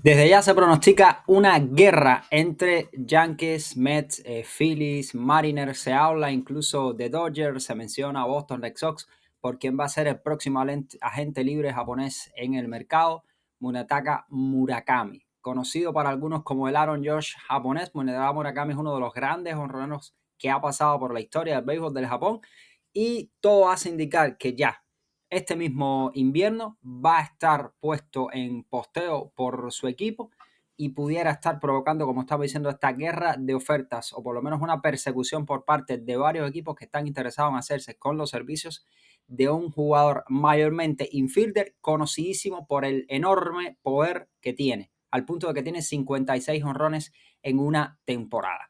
Desde ya se pronostica una guerra entre Yankees, Mets, Phillies, Mariners. Se habla incluso de Dodgers, se menciona Boston Red Sox por quién va a ser el próximo agente libre japonés en el mercado. Munetaka Murakami, conocido para algunos como el Aaron Judge japonés. Munetaka Murakami es uno de los grandes jonroneros que ha pasado por la historia del béisbol del Japón y todo hace indicar que ya este mismo invierno va a estar puesto en posteo por su equipo y pudiera estar provocando, como estaba diciendo, esta guerra de ofertas o por lo menos una persecución por parte de varios equipos que están interesados en hacerse con los servicios de un jugador mayormente infielder conocidísimo por el enorme poder que tiene, al punto de que tiene 56 jonrones en una temporada.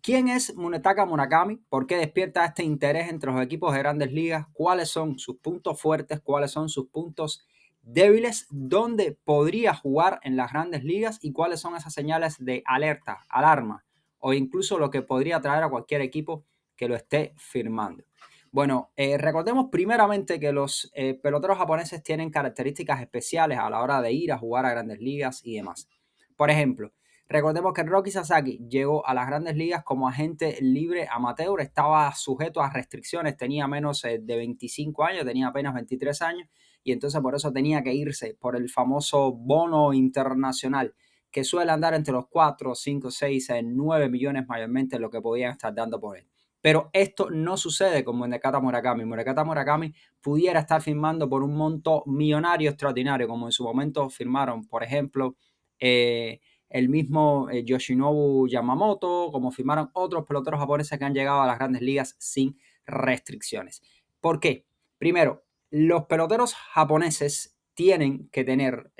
¿Quién es Munetaka Murakami? ¿Por qué despierta este interés entre los equipos de grandes ligas? ¿Cuáles son sus puntos fuertes? ¿Cuáles son sus puntos débiles? ¿Dónde podría jugar en las grandes ligas? ¿Y cuáles son esas señales de alerta, alarma? O incluso lo que podría traer a cualquier equipo que lo esté firmando. Bueno, recordemos primeramente que los peloteros japoneses tienen características especiales a la hora de ir a jugar a grandes ligas y demás. Por ejemplo, recordemos que Roki Sasaki llegó a las grandes ligas como agente libre amateur, estaba sujeto a restricciones, tenía menos de 25 años, tenía apenas 23 años y entonces por eso tenía que irse por el famoso bono internacional que suele andar entre los 4, 5, 6, 9 millones mayormente lo que podían estar dando por él. Pero esto no sucede con Munetaka Murakami. Munetaka Murakami pudiera estar firmando por un monto millonario extraordinario, como en su momento firmaron, por ejemplo, el mismo Yoshinobu Yamamoto, como firmaron otros peloteros japoneses que han llegado a las grandes ligas sin restricciones. ¿Por qué? Primero, los peloteros japoneses tienen que tener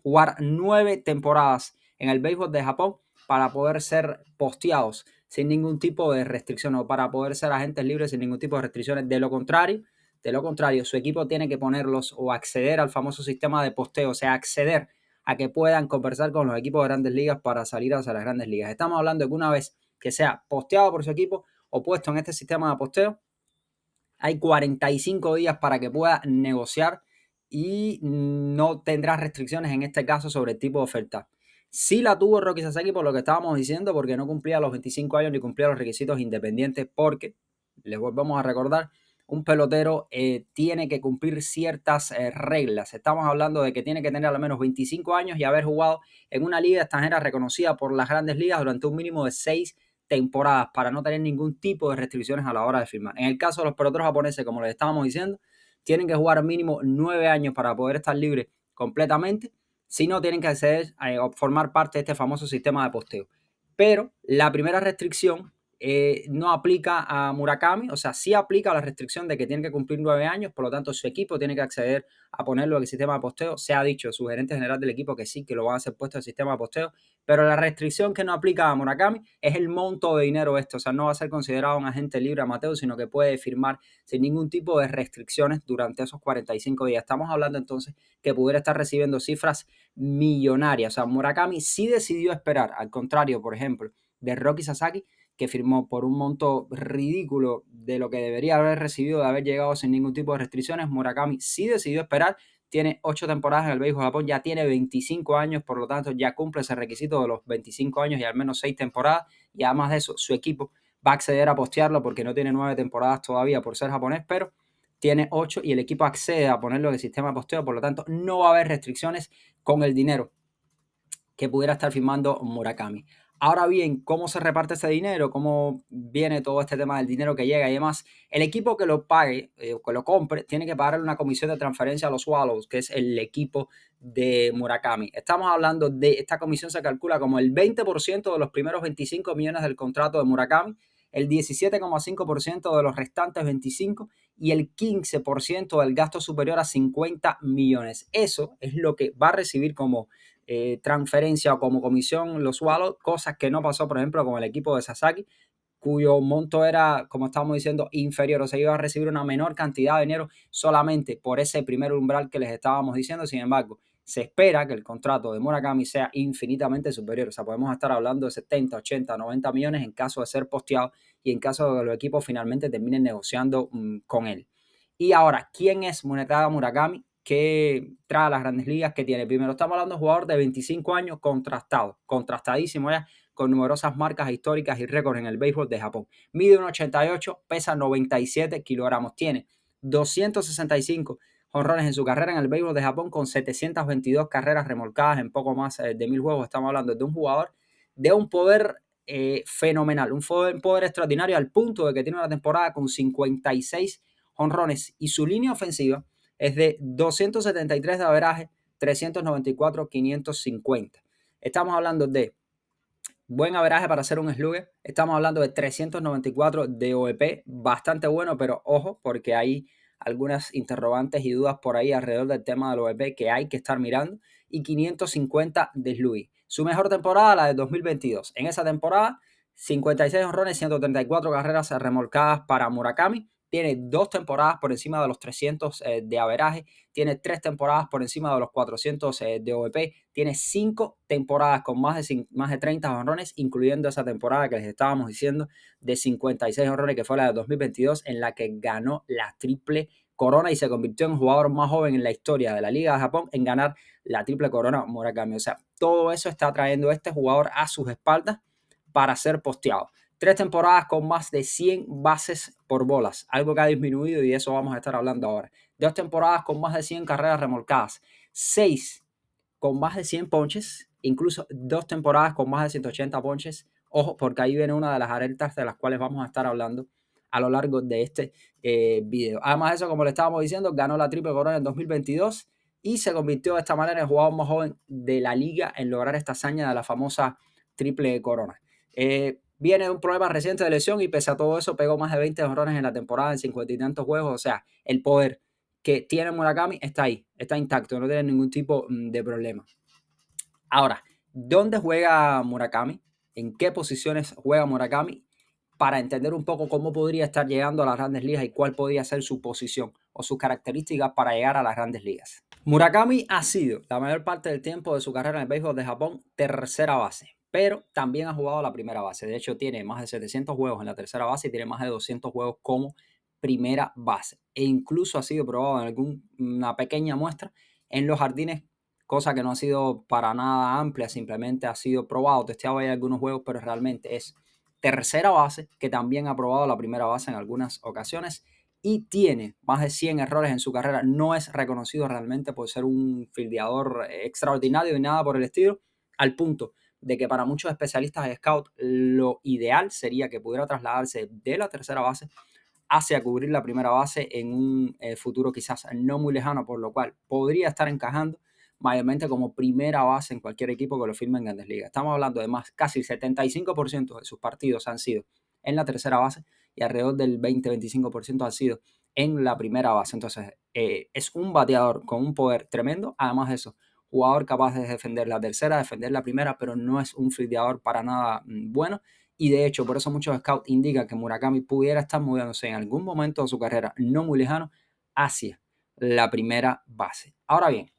jugar 9 temporadas en el béisbol de Japón para poder ser posteados sin ningún tipo de restricción o para poder ser agentes libres sin ningún tipo de restricciones. De lo contrario, su equipo tiene que ponerlos o acceder al famoso sistema de posteo, o sea, acceder a que puedan conversar con los equipos de grandes ligas para salir hacia las grandes ligas. Estamos hablando de que una vez que sea posteado por su equipo o puesto en este sistema de posteo, hay 45 días para que pueda negociar y no tendrá restricciones en este caso sobre el tipo de oferta. Sí la tuvo Roki Sasaki por lo que estábamos diciendo, porque no cumplía los 25 años ni cumplía los requisitos independientes, porque, les volvemos a recordar, un pelotero tiene que cumplir ciertas reglas. Estamos hablando de que tiene que tener al menos 25 años y haber jugado en una liga extranjera reconocida por las grandes ligas durante un mínimo de 6 temporadas para no tener ningún tipo de restricciones a la hora de firmar. En el caso de los peloteros japoneses, como les estábamos diciendo, tienen que jugar mínimo 9 años para poder estar libres completamente, si no tienen que acceder a formar parte de este famoso sistema de posteo. Pero la primera restricción no aplica a Murakami, o sea, sí aplica la restricción de que tiene que cumplir 9 años, por lo tanto su equipo tiene que acceder a ponerlo en el sistema de posteo. Se ha dicho, su gerente general del equipo, que sí, que lo van a hacer puesto en el sistema de posteo, pero la restricción que no aplica a Murakami es el monto de dinero o sea, no va a ser considerado un agente libre amateur, sino que puede firmar sin ningún tipo de restricciones durante esos 45 días. Estamos hablando entonces que pudiera estar recibiendo cifras millonarias. O sea, Murakami sí decidió esperar, al contrario, por ejemplo, de Roki Sasaki, que firmó por un monto ridículo de lo que debería haber recibido de haber llegado sin ningún tipo de restricciones. Murakami sí decidió esperar, tiene 8 temporadas en el béisbol de Japón, ya tiene 25 años, por lo tanto ya cumple ese requisito de los 25 años y al menos 6 temporadas, y además de eso su equipo va a acceder a postearlo porque no tiene 9 temporadas todavía por ser japonés, pero tiene 8 y el equipo accede a ponerlo en el sistema de posteo, por lo tanto no va a haber restricciones con el dinero que pudiera estar firmando Murakami. Ahora bien, ¿cómo se reparte ese dinero? ¿Cómo viene todo este tema del dinero que llega y demás? El equipo que lo pague, que lo compre, tiene que pagar una comisión de transferencia a los Swallows, que es el equipo de Murakami. Estamos hablando de, esta comisión se calcula como el 20% de los primeros 25 millones del contrato de Murakami, el 17,5% de los restantes 25 y el 15% del gasto superior a 50 millones. Eso es lo que va a recibir como transferencia o como comisión los Swallows, cosas que no pasó, por ejemplo, con el equipo de Sasaki, cuyo monto era, como estábamos diciendo, inferior, o sea, iba a recibir una menor cantidad de dinero solamente por ese primer umbral que les estábamos diciendo. Sin embargo, se espera que el contrato de Murakami sea infinitamente superior, o sea, podemos estar hablando de 70, 80, 90 millones en caso de ser posteado y en caso de que los equipos finalmente terminen negociando con él. Y ahora, ¿quién es Munetaka Murakami? que trae a las grandes ligas que tiene. Primero, estamos hablando de un jugador de 25 años contrastadísimo ya, con numerosas marcas históricas y récords en el béisbol de Japón. Mide 1,88, pesa 97 kilogramos, tiene 265 jonrones en su carrera en el béisbol de Japón con 722 carreras remolcadas en poco más de 1,000 juegos. Estamos hablando de un jugador de un poder fenomenal, un poder extraordinario al punto de que tiene una temporada con 56 jonrones y su línea ofensiva es de 273 de averaje, 394, 550. Estamos hablando de buen averaje para ser un slugger. Estamos hablando de 394 de OEP, bastante bueno, pero ojo, porque hay algunas interrogantes y dudas por ahí alrededor del tema del OEP que hay que estar mirando. Y 550 de slugging. Su mejor temporada, la de 2022. En esa temporada, 56 honrones, 134 carreras remolcadas para Murakami. Tiene 2 temporadas por encima de los 300 de averaje. Tiene 3 temporadas por encima de los 400 de OVP. Tiene 5 temporadas con más de 30 honrones, incluyendo esa temporada que les estábamos diciendo de 56 honrones, que fue la de 2022, en la que ganó la triple corona y se convirtió en el jugador más joven en la historia de la Liga de Japón en ganar la triple corona Murakami. O sea, todo eso está trayendo este jugador a sus espaldas para ser posteado. 3 temporadas con más de 100 bases por bolas, algo que ha disminuido y de eso vamos a estar hablando ahora. 2 temporadas con más de 100 carreras remolcadas, 6 con más de 100 ponches, incluso 2 temporadas con más de 180 ponches. Ojo, porque ahí viene una de las alertas de las cuales vamos a estar hablando a lo largo de este video. Además de eso, como le estábamos diciendo, ganó la triple corona en 2022 y se convirtió de esta manera en el jugador más joven de la liga en lograr esta hazaña de la famosa triple corona. Viene de un problema reciente de lesión y pese a todo eso pegó más de 20 honrones en la temporada en 50 y tantos juegos. O sea, el poder que tiene Murakami está ahí, está intacto, no tiene ningún tipo de problema. Ahora, ¿dónde juega Murakami? ¿En qué posiciones juega Murakami? Para entender un poco cómo podría estar llegando a las grandes ligas y cuál podría ser su posición o sus características para llegar a las grandes ligas. Murakami ha sido la mayor parte del tiempo de su carrera en el béisbol de Japón tercera base, pero también ha jugado la primera base. De hecho, tiene más de 700 juegos en la tercera base y tiene más de 200 juegos como primera base. E incluso ha sido probado en alguna pequeña muestra en los jardines, cosa que no ha sido para nada amplia, simplemente ha sido probado, testeado ahí algunos juegos, pero realmente es tercera base, que también ha probado la primera base en algunas ocasiones y tiene más de 100 errores en su carrera. No es reconocido realmente por ser un fildeador extraordinario y nada por el estilo, al punto de que para muchos especialistas de scout lo ideal sería que pudiera trasladarse de la tercera base hacia cubrir la primera base en un futuro quizás no muy lejano, por lo cual podría estar encajando mayormente como primera base en cualquier equipo que lo firme en Grandes Ligas. Estamos hablando de más, casi el 75% de sus partidos han sido en la tercera base y alrededor del 20-25% han sido en la primera base. Entonces, es un bateador con un poder tremendo. Además de eso, jugador capaz de defender la tercera, defender la primera, pero no es un fildeador para nada bueno. Y de hecho, por eso muchos scouts indican que Murakami pudiera estar moviéndose en algún momento de su carrera no muy lejano hacia la primera base. Ahora bien,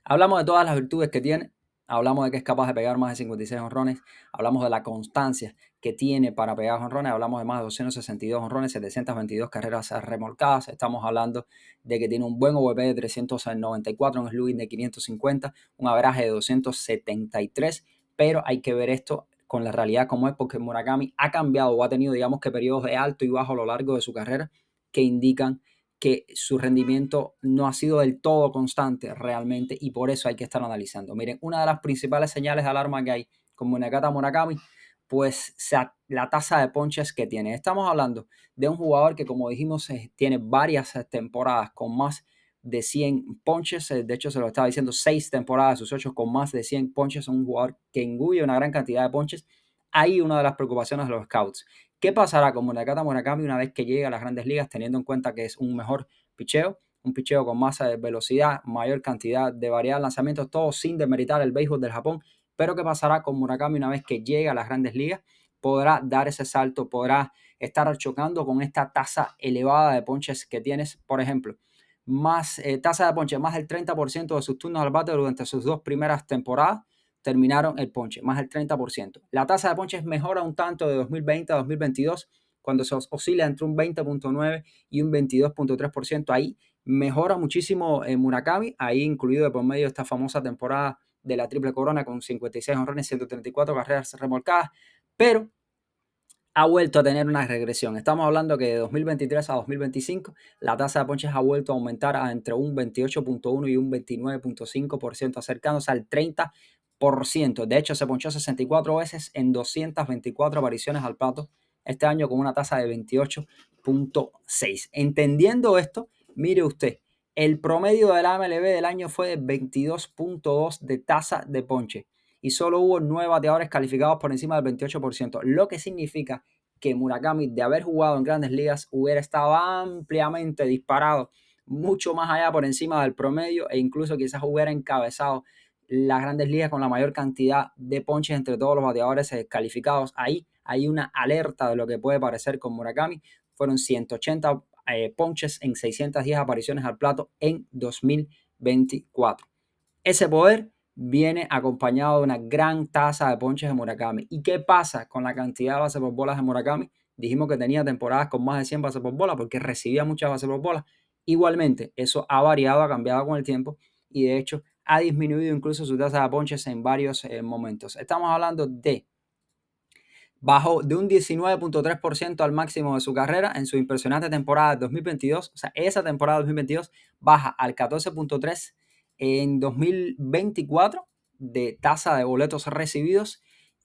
hablamos de todas las virtudes que tiene, hablamos de que es capaz de pegar más de 56 honrones, hablamos de la constancia que tiene para pegar honrones, hablamos de más de 262 honrones, 722 carreras remolcadas, estamos hablando de que tiene un buen OVP de 394, un slugging de 550, un averaje de 273, pero hay que ver esto con la realidad como es, porque Murakami ha cambiado o ha tenido, digamos que periodos de alto y bajo a lo largo de su carrera que indican que su rendimiento no ha sido del todo constante realmente y por eso hay que estar analizando. Miren, una de las principales señales de alarma que hay con Munekata Murakami, pues la tasa de ponches que tiene. Estamos hablando de un jugador que, como dijimos, tiene varias temporadas con más de 100 ponches. De hecho, se lo estaba diciendo, 6 temporadas, sus 8 con más de 100 ponches. Un jugador que engulle una gran cantidad de ponches. Ahí una de las preocupaciones de los scouts. ¿Qué pasará con Munekata Murakami una vez que llegue a las grandes ligas, teniendo en cuenta que es un mejor picheo, un picheo con más velocidad, mayor cantidad de variedad de lanzamientos, todo sin demeritar el béisbol del Japón? Pero ¿qué pasará con Murakami una vez que llegue a las grandes ligas? Podrá dar ese salto, podrá estar chocando con esta tasa elevada de ponches que tienes, por ejemplo, más tasa de ponches, más del 30% de sus turnos al bate durante sus 2 primeras temporadas terminaron el ponche, más del 30%. La tasa de ponches mejora un tanto de 2020 a 2022, cuando se oscila entre un 20.9 y un 22.3%. Ahí Mejora muchísimo Murakami, ahí incluido de por medio esta famosa temporada de la Triple Corona con 56 honrones, 134 carreras remolcadas, pero ha vuelto a tener una regresión. Estamos hablando que de 2023 a 2025 la tasa de ponches ha vuelto a aumentar a entre un 28.1 y un 29.5%, acercándose al 30%. De hecho, se ponchó 64 veces en 224 apariciones al plato este año con una tasa de 28.6. Entendiendo esto, mire usted, el promedio de la MLB del año fue de 22.2 de tasa de ponche y solo hubo 9 bateadores calificados por encima del 28%, lo que significa que Murakami, de haber jugado en grandes ligas, hubiera estado ampliamente disparado, mucho más allá por encima del promedio, e incluso quizás hubiera encabezado las grandes ligas con la mayor cantidad de ponches entre todos los bateadores calificados. Ahí hay una alerta de lo que puede parecer con Murakami. Fueron 180 ponches en 610 apariciones al plato en 2024. Ese poder viene acompañado de una gran tasa de ponches de Murakami. ¿Y qué pasa con la cantidad de bases por bolas de Murakami? Dijimos que tenía temporadas con más de 100 bases por bola porque recibía muchas bases por bola. Igualmente, eso ha variado, ha cambiado con el tiempo y de hecho ha disminuido incluso su tasa de ponches en varios momentos. Estamos hablando de bajó de un 19.3% al máximo de su carrera en su impresionante temporada de 2022. O sea, esa temporada de 2022 baja al 14.3 en 2024 de tasa de boletos recibidos.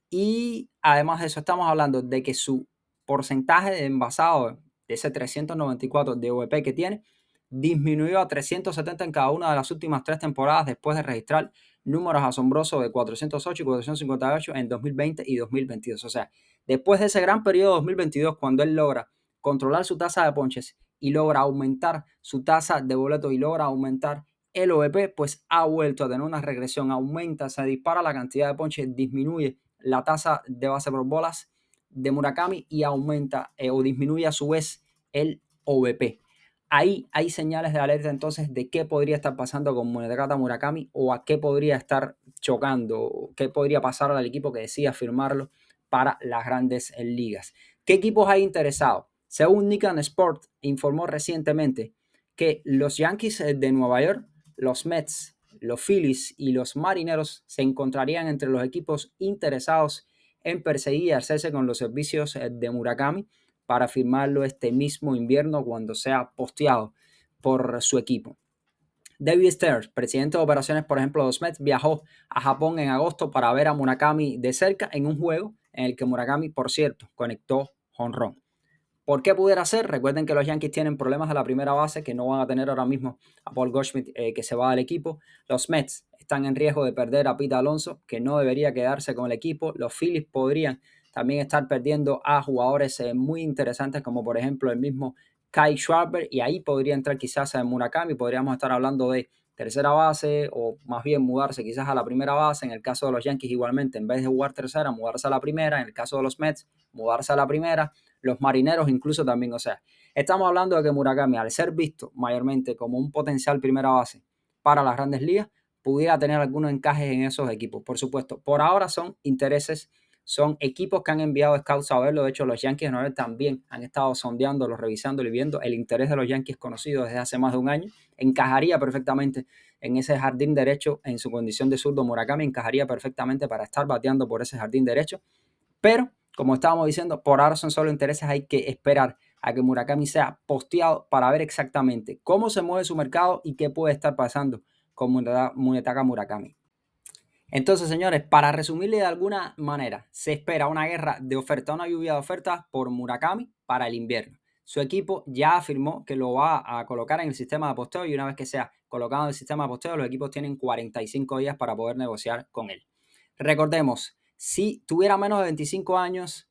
Y además de eso, estamos hablando de que su porcentaje de envasado de ese 394 de OVP que tiene disminuyó a 370 en cada una de las últimas 3 temporadas después de registrar números asombrosos de 408 y 458 en 2020 y 2022. O sea, después de ese gran periodo 2022, cuando él logra controlar su tasa de ponches y logra aumentar su tasa de boletos y logra aumentar el OVP, pues ha vuelto a tener una regresión, aumenta, se dispara la cantidad de ponches, disminuye la tasa de base por bolas de Murakami y aumenta o disminuye a su vez el OVP. Ahí hay señales de alerta entonces de qué podría estar pasando con Munetaka Murakami o a qué podría estar chocando, qué podría pasar al equipo que decida firmarlo para las grandes ligas. ¿Qué equipos hay interesados? Según Nikan Sport informó recientemente que los Yankees de Nueva York, los Mets, los Phillies y los Marineros se encontrarían entre los equipos interesados en perseguir y hacerse con los servicios de Murakami para firmarlo este mismo invierno cuando sea posteado por su equipo. David Stearns, presidente de operaciones, por ejemplo, de los Mets, viajó a Japón en agosto para ver a Murakami de cerca en un juego en el que Murakami, por cierto, conectó jonrón. ¿Por qué pudiera ser? Recuerden que los Yankees tienen problemas de la primera base, que no van a tener ahora mismo a Paul Goldschmidt, que se va del equipo. Los Mets están en riesgo de perder a Pete Alonso, que no debería quedarse con el equipo. Los Phillies podrían también estar perdiendo a jugadores muy interesantes, como por ejemplo el mismo Kyle Schwarber, y ahí podría entrar quizás a Murakami. Podríamos estar hablando de tercera base o más bien mudarse quizás a la primera base. En el caso de los Yankees igualmente, en vez de jugar tercera, mudarse a la primera. En el caso de los Mets, mudarse a la primera. Los Marineros incluso también. O sea, estamos hablando de que Murakami, al ser visto mayormente como un potencial primera base para las grandes ligas, pudiera tener algunos encajes en esos equipos. Por supuesto, por ahora son intereses, son equipos que han enviado scouts a verlo. De hecho, los Yankees de también han estado sondeándolo, revisándolo y viendo. El interés de los Yankees conocido desde hace más de un año. Encajaría perfectamente en ese jardín derecho en su condición de zurdo. Murakami encajaría perfectamente para estar bateando por ese jardín derecho. Pero, como estábamos diciendo, por ahora son solo intereses. Hay que esperar a que Murakami sea posteado para ver exactamente cómo se mueve su mercado y qué puede estar pasando con Munetaka Murakami. Entonces, señores, para resumirle de alguna manera, se espera una guerra de oferta, una lluvia de ofertas por Murakami para el invierno. Su equipo ya afirmó que lo va a colocar en el sistema de posteo y una vez que sea colocado en el sistema de posteo, los equipos tienen 45 días para poder negociar con él. Recordemos, si tuviera menos de 25 años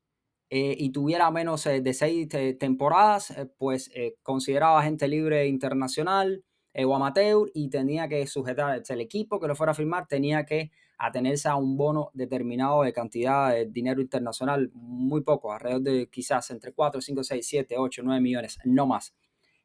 y tuviera menos de 6 temporadas, pues consideraba agente libre internacional o amateur y tenía que sujetar, el equipo que lo fuera a firmar tenía que atenerse a un bono determinado de cantidad de dinero internacional, muy poco, alrededor de quizás entre 4, 5, 6, 7, 8, 9 millones, no más.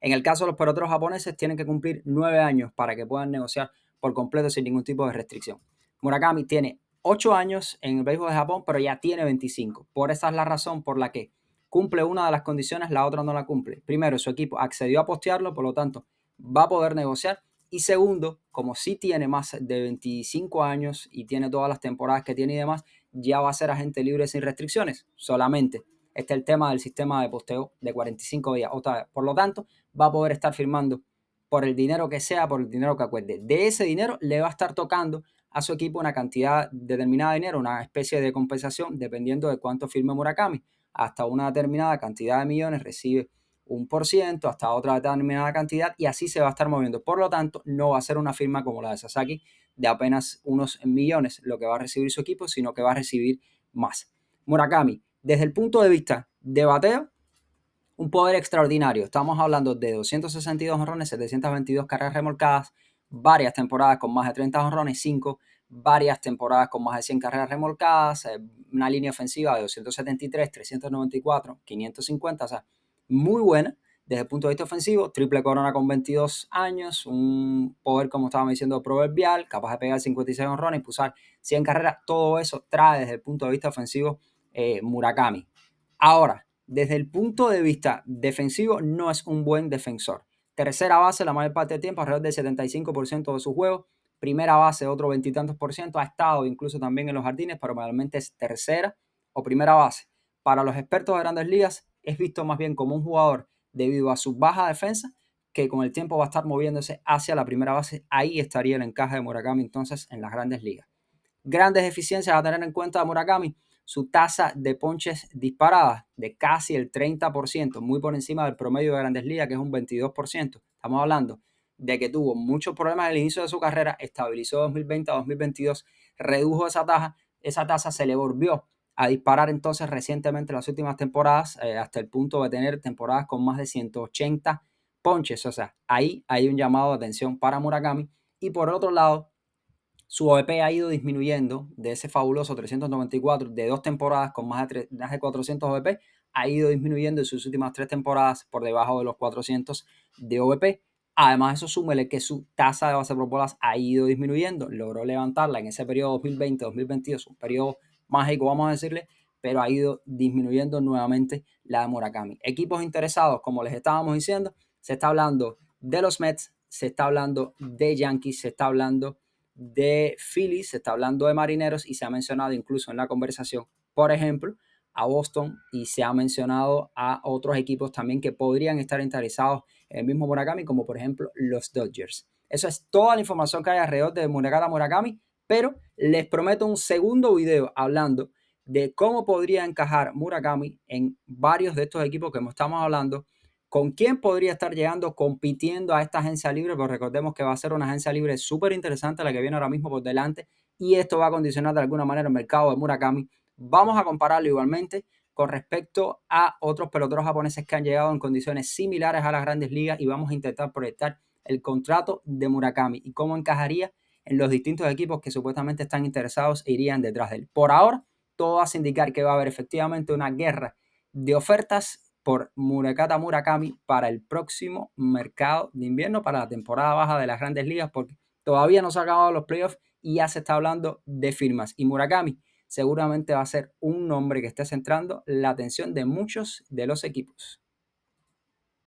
En el caso de los peloteros japoneses, tienen que cumplir 9 años para que puedan negociar por completo sin ningún tipo de restricción. Murakami tiene 8 años en el béisbol de Japón, pero ya tiene 25. Por esa es la razón por la que cumple una de las condiciones, la otra no la cumple. Primero, su equipo accedió a postearlo, por lo tanto, va a poder negociar. Y segundo, como sí tiene más de 25 años y tiene todas las temporadas que tiene y demás, ya va a ser agente libre sin restricciones solamente. Este es el tema del sistema de posteo de 45 días. Por lo tanto, va a poder estar firmando por el dinero que sea, por el dinero que acuerde. De ese dinero le va a estar tocando a su equipo una cantidad determinada de dinero, una especie de compensación, dependiendo de cuánto firme Murakami. Hasta una determinada cantidad de millones recibe 1%, hasta otra determinada cantidad, y así se va a estar moviendo. Por lo tanto, no va a ser una firma como la de Sasaki de apenas unos millones lo que va a recibir su equipo, sino que va a recibir más. Murakami, desde el punto de vista de bateo, un poder extraordinario. Estamos hablando de 262 jonrones, 722 carreras remolcadas, varias temporadas con más de 30 jonrones, 5, varias temporadas con más de 100 carreras remolcadas, una línea ofensiva de 273, 394, 550, o sea, muy buena desde el punto de vista ofensivo. Triple corona con 22 años, un poder, como estábamos diciendo, proverbial, capaz de pegar 56 jonrones, impulsar 100 carreras. Todo eso trae desde el punto de vista ofensivo Murakami. Ahora, desde el punto de vista defensivo, no es un buen defensor. Tercera base, la mayor parte del tiempo, alrededor del 75% de sus juegos. Primera base, otro veintitantos por ciento. Ha estado incluso también en los jardines, pero normalmente es tercera o primera base. Para los expertos de grandes ligas, es visto más bien como un jugador debido a su baja defensa, que con el tiempo va a estar moviéndose hacia la primera base. Ahí estaría el encaje de Murakami entonces en las grandes ligas. Grandes eficiencias a tener en cuenta de Murakami: su tasa de ponches disparadas de casi el 30%, muy por encima del promedio de Grandes Ligas, que es un 22%. Estamos hablando de que tuvo muchos problemas al inicio de su carrera, estabilizó 2020 a 2022, redujo esa tasa se le volvió a disparar entonces recientemente en las últimas temporadas, hasta el punto de tener temporadas con más de 180 ponches. O sea, ahí hay un llamado de atención para Murakami. Y por otro lado, su OVP ha ido disminuyendo de ese fabuloso 394 de 2 temporadas con más de 400 OVP, ha ido disminuyendo en sus últimas 3 temporadas por debajo de los 400 de OVP. Además, eso súmele que su tasa de base por bolas ha ido disminuyendo, logró levantarla en ese periodo 2020-2022, un periodo mágico, vamos a decirle, pero ha ido disminuyendo nuevamente la de Murakami. Equipos interesados, como les estábamos diciendo, se está hablando de los Mets, se está hablando de Yankees, se está hablando de Phillies, se está hablando de Marineros y se ha mencionado incluso en la conversación, por ejemplo, a Boston, y se ha mencionado a otros equipos también que podrían estar interesados en el mismo Murakami, como por ejemplo los Dodgers. Eso es toda la información que hay alrededor de Murakami, pero les prometo un segundo video hablando de cómo podría encajar Murakami en varios de estos equipos que estamos hablando, con quién podría estar llegando, compitiendo a esta agencia libre, pero recordemos que va a ser una agencia libre súper interesante la que viene ahora mismo por delante, y esto va a condicionar de alguna manera el mercado de Murakami. Vamos a compararlo igualmente con respecto a otros peloteros japoneses que han llegado en condiciones similares a las grandes ligas, y vamos a intentar proyectar el contrato de Murakami y cómo encajaría en los distintos equipos que supuestamente están interesados e irían detrás de él. Por ahora, todo hace indicar que va a haber efectivamente una guerra de ofertas por Murakami para el próximo mercado de invierno, para la temporada baja de las grandes ligas, porque todavía no se han acabado los playoffs y ya se está hablando de firmas. Y Murakami seguramente va a ser un nombre que esté centrando la atención de muchos de los equipos.